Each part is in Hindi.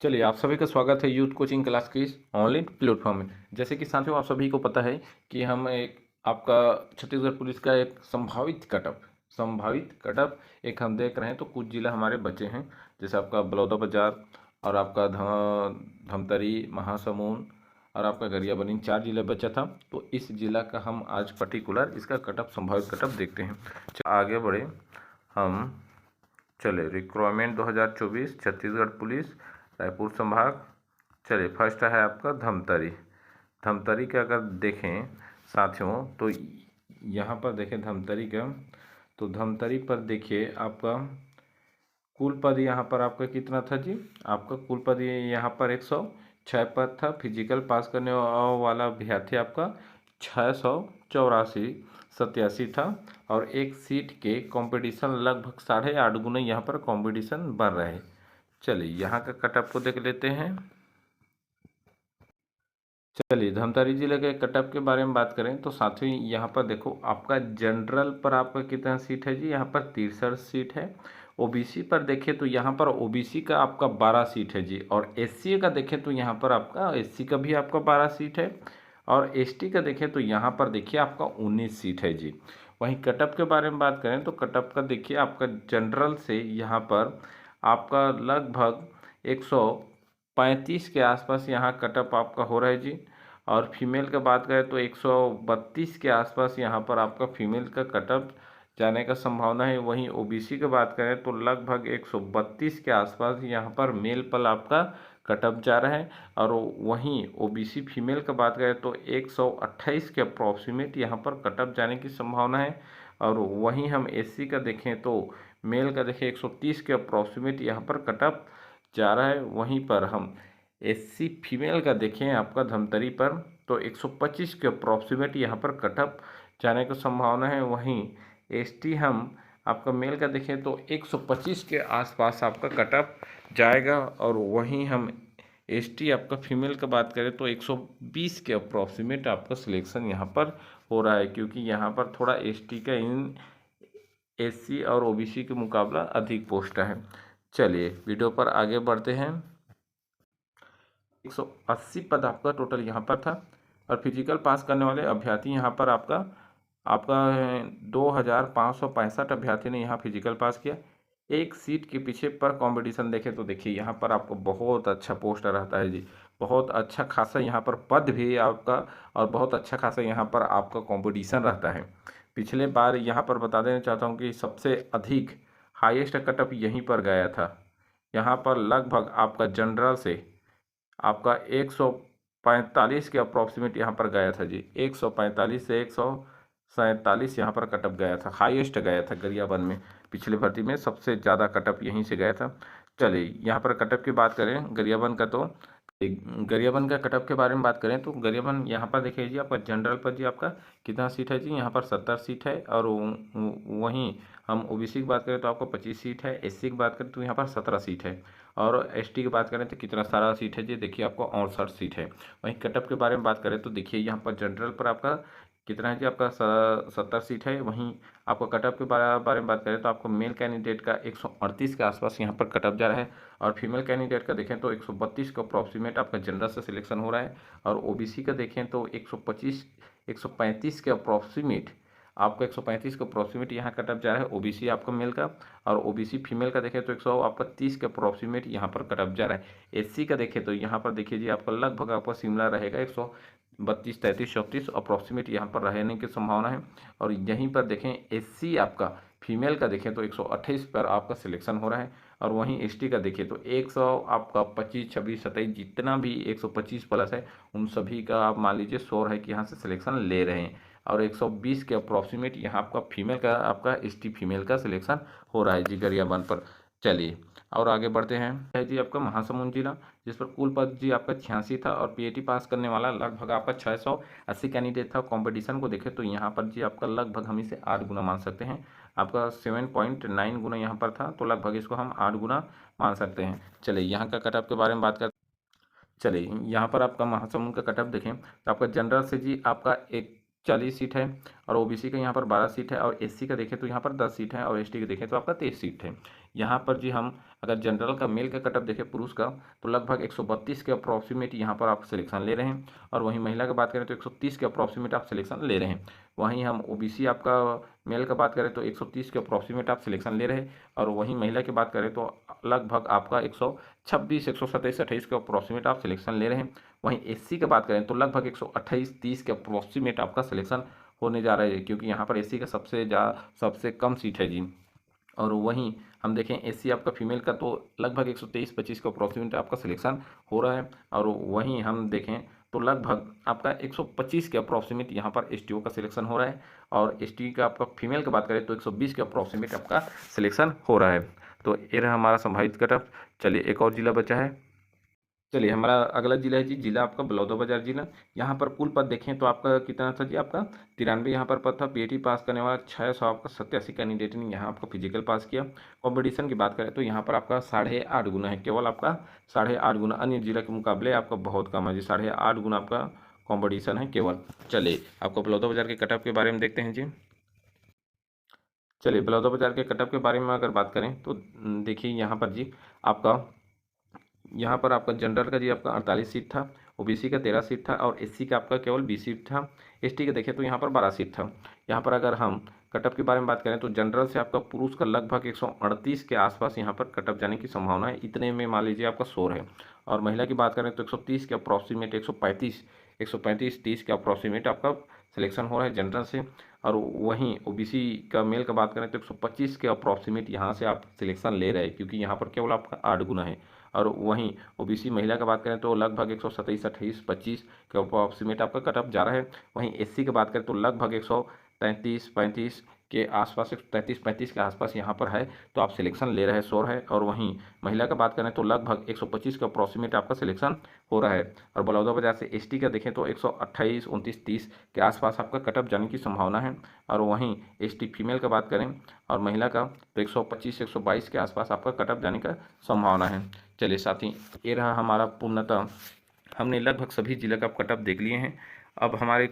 चलिए, आप सभी का स्वागत है यूथ कोचिंग क्लास की इस ऑनलाइन प्लेटफॉर्म में। जैसे कि साथियों, आप सभी को पता है कि हम एक आपका छत्तीसगढ़ पुलिस का एक संभावित कटअप एक हम देख रहे हैं। तो कुछ जिला हमारे बचे हैं, जैसे आपका बलौदाबाजार और आपका धमतरी, महासमुंद और आपका गरियाबंद, इन 4 जिले बचा था। तो इस जिला का हम आज पर्टिकुलर इसका कटअप संभावित कटअप देखते हैं। आगे बढ़े हम। चले, रिक्वायरमेंट 2024 छत्तीसगढ़ पुलिस रायपुर संभाग। चलिए, फर्स्ट है आपका धमतरी। धमतरी का अगर देखें साथियों, तो यहाँ पर देखें धमतरी का, तो धमतरी पर देखिए आपका कुल पद यहाँ पर आपका कितना था जी। आपका कुल पद यहाँ पर 106 पद था। फिजिकल पास करने वाला अभ्यर्थी आपका 684 था। और एक सीट के कंपटीशन लगभग 8.5 गुना यहाँ पर कंपटीशन बढ़ रहे। चलिए, यहाँ का कटअप को देख लेते हैं। चलिए, धमतरी जिले के कटअप के बारे में बात करें तो साथियों यहाँ पर देखो, आपका जनरल पर आपका कितना सीट है जी। यहाँ पर 63 सीट है। ओबीसी पर देखें तो यहाँ पर ओबीसी का आपका 12 सीट है जी। और एससी का देखें तो यहाँ पर आपका एससी का भी आपका 12 सीट है। और एसटी का देखें तो यहाँ पर देखिए आपका 19 सीट है जी। वहीं कटअप के बारे में बात करें तो कटअप का देखिए आपका जनरल से यहाँ पर आपका लगभग 135 के आसपास यहाँ कटअप आपका हो रहा है जी। और फीमेल का बात करें तो 132 के आसपास यहाँ पर आपका फीमेल का कटअप जाने का संभावना है। वहीं ओबीसी की बात करें तो लगभग 132 के आसपास यहाँ पर मेल पर आपका कटअप जा रहा है। और वहीं ओबीसी फीमेल का बात करें तो 128 के अप्रॉक्सीमेट यहाँ पर कटअप जाने की संभावना है। और वहीं हम एससी का देखें तो मेल का देखें 130 के अप्रॉक्सीमेट यहाँ पर कटअप जा रहा है। वहीं पर हम एससी फीमेल का देखें आपका धमतरी पर तो 125 के अप्रॉक्सीमेट यहाँ पर कटअप जाने की संभावना है। वहीं एसटी हम आपका मेल का देखें तो 125 के आसपास आपका कटअप जाएगा। और वहीं हम एसटी आपका फीमेल का बात करें तो 120 के अप्रॉक्सीमेट आपका सिलेक्शन यहाँ पर हो रहा है, क्योंकि यहाँ पर थोड़ा एसटी का इन एससी और ओबीसी के मुकाबला अधिक पोस्ट है। चलिए, वीडियो पर आगे बढ़ते हैं। 180 पद आपका टोटल यहाँ पर था। और फिजिकल पास करने वाले अभ्यर्थी यहाँ पर आपका 2565 अभ्यर्थी ने यहाँ फिजिकल पास किया। एक सीट के पीछे पर कंपटीशन देखें तो देखिए यहाँ पर आपको बहुत अच्छा पोस्ट रहता है जी। बहुत अच्छा खासा यहाँ पर पद भी आपका, और बहुत अच्छा खासा यहाँ पर आपका कंपटीशन रहता है। पिछले बार यहाँ पर बता देना चाहता हूँ कि सबसे अधिक हाईएस्ट कटअप यहीं पर गया था। यहाँ पर लगभग आपका जनरल से आपका 145 के अप्रॉक्सीमेट यहाँ पर गया था जी। 145 से 147 यहाँ पर कटअप गया था, हाईएस्ट गया था गरियाबंद में। पिछले भर्ती में सबसे ज़्यादा कटअप यहीं से गया था। चलिए, यहाँ पर कटअप की बात करें गरियाबंद का, तो गरियाबंद का कटअप के बारे में बात करें तो गरियाबंद यहाँ पर देखिए जी, आपका जनरल पर जी आपका कितना सीट है जी। यहाँ पर 70 सीट है। और वहीं हम ओबीसी की बात करें तो आपको 25 सीट है। एससी की बात करें तो यहाँ पर 17 सीट है। और एसटी की बात करें तो कितना सारा सीट है जी, देखिए आपको 68 सीट है। वहीं कटअप के बारे में बात करें तो देखिए यहाँ पर जनरल पर आपका कितना है जी, आपका 70 सीट है। वहीं आपको कटअप के बारे में बात करें तो आपको मेल कैंडिडेट का 138 के आसपास यहाँ पर कटअप जा रहा है। और फीमेल कैंडिडेट का देखें तो 132 का अप्रॉक्सीमेट आपका जनरल से सिलेक्शन हो रहा है। और ओबीसी का देखें तो 135 के अप्रॉक्सीमेट आपका 135 का अप्रॉक्सीमेट यहाँ कटअप जा रहा है ओबीसी आपका मेल का। और ओबीसी फीमेल का देखें तो 100 आपका 30 के अप्रॉक्सीमेट यहाँ पर कटअप जा रहा है। एससी का देखें तो यहाँ पर देखिए जी, आपका लगभग आपका शिमला रहेगा 132, 33, 34 अप्रॉक्सीमेट यहाँ पर रहने की संभावना है। और यहीं पर देखें एससी आपका फीमेल का देखें तो 128 पर आपका सिलेक्शन हो रहा है। और वहीं एसटी का देखिए तो 100 आपका 25, 26, 27 जितना भी 125 प्लस है, उन सभी का आप मान लीजिए श्योर है कि यहाँ से सिलेक्शन ले रहे हैं। और 120 के अप्रॉक्सीमेट यहाँ आपका फीमेल का आपका एसटी फीमेल का सिलेक्शन हो रहा है जी गरियाबंद पर। चलिए, और आगे बढ़ते हैं। है जी आपका महासमुंद जिला, जिस पर कुल पद जी आपका 86 था। और पीएटी पास करने वाला लगभग आपका 680 कैंडिडेट था। कंपटीशन को देखें तो यहाँ पर जी आपका लगभग हम इसे 8 गुना मान सकते हैं। आपका 7.9 गुना यहाँ पर था, तो लगभग इसको हम 8 गुना मान सकते हैं। चलिए, यहाँ का कटअप के बारे में बात करते। चलिए, यहाँ पर आपका महासमुंद का कटअप देखें तो आपका जनरल से जी आपका 40 सीट है। और ओबीसी का यहाँ पर 12 सीट है। और एससी का देखें तो यहाँ पर 10 सीट है। और एसटी का देखें तो आपका 23 सीट है। यहाँ पर जी हम अगर जनरल का मेल का कटअप देखें पुरुष का, तो लगभग 132 के अप्रॉक्सीमेट यहाँ पर आप सिलेक्शन ले रहे हैं, और वहीं महिला की बात करें तो 130 के अप्रॉक्सीमेट आप सिलेक्शन ले रहे हैं। वहीं हम ओबीसी आपका मेल का बात करें तो 130 के अप्रॉक्सीमेट आप सिलेक्शन ले रहे हैं, और वहीं महिला की बात करें तो लगभग आपका 126, 127, 28 के अप्रॉक्सीमेट आप सिलेक्शन ले रहे हैं। वहीं एससी की बात करें तो लगभग 128, 30 के अप्रॉक्सीमेट आपका सिलेक्शन होने जा रहा है, क्योंकि यहाँ पर एससी का सबसे कम सीट है जी। और वहीं हम देखें एससी आपका फीमेल का तो लगभग 123-25 का अप्रॉक्सीमेट आपका सिलेक्शन हो रहा है, और वहीं हम देखें तो लगभग आपका 125 के अप्रॉक्सीमेट यहाँ पर एसटीओ का सिलेक्शन हो रहा है, और एसटी का आपका फीमेल की बात करें तो 120 के अप्रॉक्सीमेट आपका सिलेक्शन हो रहा है। तो ये रहा हमारा संभावित कटअप। चलिए एक और जिला बचा है। चलिए हमारा अगला जिला है जी, जिला आपका बलौदाबाजार जिला। यहाँ पर कुल पद देखें तो आपका कितना था जी, आपका 93 यहाँ पर पद था। पीएटी पास करने वाला 600 आपका 87 कैंडिडेट ने यहाँ आपका फिजिकल पास किया। कंपटीशन की बात करें तो यहाँ पर आपका 8.5 गुना है, केवल आपका 8.5 गुना, अन्य जिला के मुकाबले आपका बहुत कम है जी, 8.5 गुना आपका कॉम्पिटिशन है केवल। चलिए आपको बलौदाबाजार के कटअप के बारे में देखते हैं जी। चलिए बलौदाबाजार के कटअप के बारे में अगर बात करें तो देखिए यहाँ पर जी आपका जनरल का जी आपका 48 सीट था, ओबीसी का 13 सीट था, और एससी का आपका केवल 20 सीट था। एसटी का देखें तो यहाँ पर 12 सीट था। यहाँ पर अगर हम कटअप के बारे में बात करें तो जनरल से आपका पुरुष का लगभग 138 के आसपास यहाँ पर कटअप जाने की संभावना है, इतने में मान लीजिए आपका शोर है। और महिला की बात करें तो 130 के अप्रॉक्सीमेट 135 30 के अप्रॉक्सीमेट आपका सिलेक्शन हो रहा है जनरल से। और वहीं ओबीसी का मेल का बात करें तो 125 के अप्रॉक्सीमेट यहाँ से आप सिलेक्शन ले रहे हैं, क्योंकि यहाँ पर केवल आपका 8 गुना है। और वहीं ओबीसी महिला का बात करें तो लगभग 127, 28, 25 के अप्रॉक्सीमेट आपका कटअप जा रहा है। वहीं एससी की बात करें तो लगभग 133, 35 के आसपास, 133, 35 के आसपास यहाँ पर है, तो आप सिलेक्शन ले रहे हैं, शोर है। और वहीं महिला का बात करें तो लगभग 125 का अप्रॉक्सीमेट आपका सिलेक्शन हो रहा है। और बलौदाबाजार से एसटी का देखें तो 128, 29, 30 के आसपास आपका कटअप जाने की संभावना है। और वहीं एसटी फीमेल का बात करें और महिला का तो 125, 122 के आसपास आपका कटअप जाने का संभावना है। चलिए साथी, ये रहा हमारा पूर्णतः, हमने लगभग सभी जिला का कटअप देख लिए हैं। अब हमारे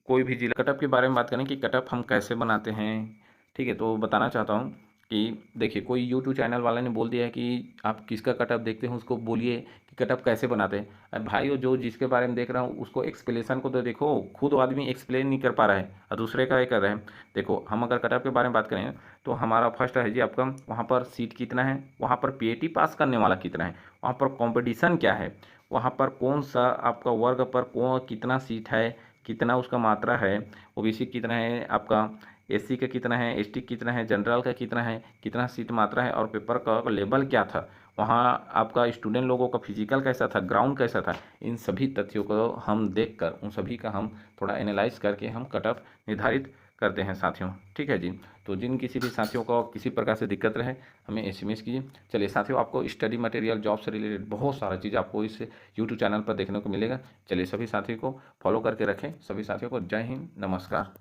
कोई भी जिला कटअप के बारे में बात करें कि कटअप हम कैसे बनाते हैं, ठीक है, तो बताना चाहता हूँ कि देखिए कोई यूट्यूब चैनल वाले ने बोल दिया है कि आप किसका कटअप देखते हैं, उसको बोलिए कि कटअप कैसे बनाते हैं। अरे भाई, जो जिसके बारे में देख रहा हूँ उसको एक्सप्लेनेशन को तो देखो, खुद आदमी एक्सप्लेन नहीं कर पा रहा है और दूसरे का ये कर रहे हैं। देखो हम अगर कटअप के बारे में बात करें तो हमारा फर्स्ट है जी आपका, वहाँ पर सीट कितना है, वहाँ पर पीएटी पास करने वाला कितना है, वहाँ पर कंपटीशन क्या है, वहाँ पर कौन सा आपका वर्ग पर कितना सीट है, कितना उसका मात्रा है, ओबीसी कितना है आपका, एससी का कितना है, एसटी कितना है, जनरल का कितना है, कितना सीट मात्रा है, और पेपर का लेवल क्या था, वहाँ आपका स्टूडेंट लोगों का फिजिकल कैसा था, ग्राउंड कैसा था, इन सभी तथ्यों को हम देखकर उन सभी का हम थोड़ा एनालाइज करके हम कटअप निर्धारित करते हैं साथियों। ठीक है जी, तो जिन किसी भी साथियों को किसी प्रकार से दिक्कत रहे हमें एसएमएस कीजिए। चलिए साथियों, आपको स्टडी मटेरियल, जॉब से रिलेटेड बहुत सारा चीज़ आपको इस यूट्यूब चैनल पर देखने को मिलेगा। चलिए सभी साथियों को फॉलो करके रखें। सभी साथियों को जय हिंद, नमस्कार।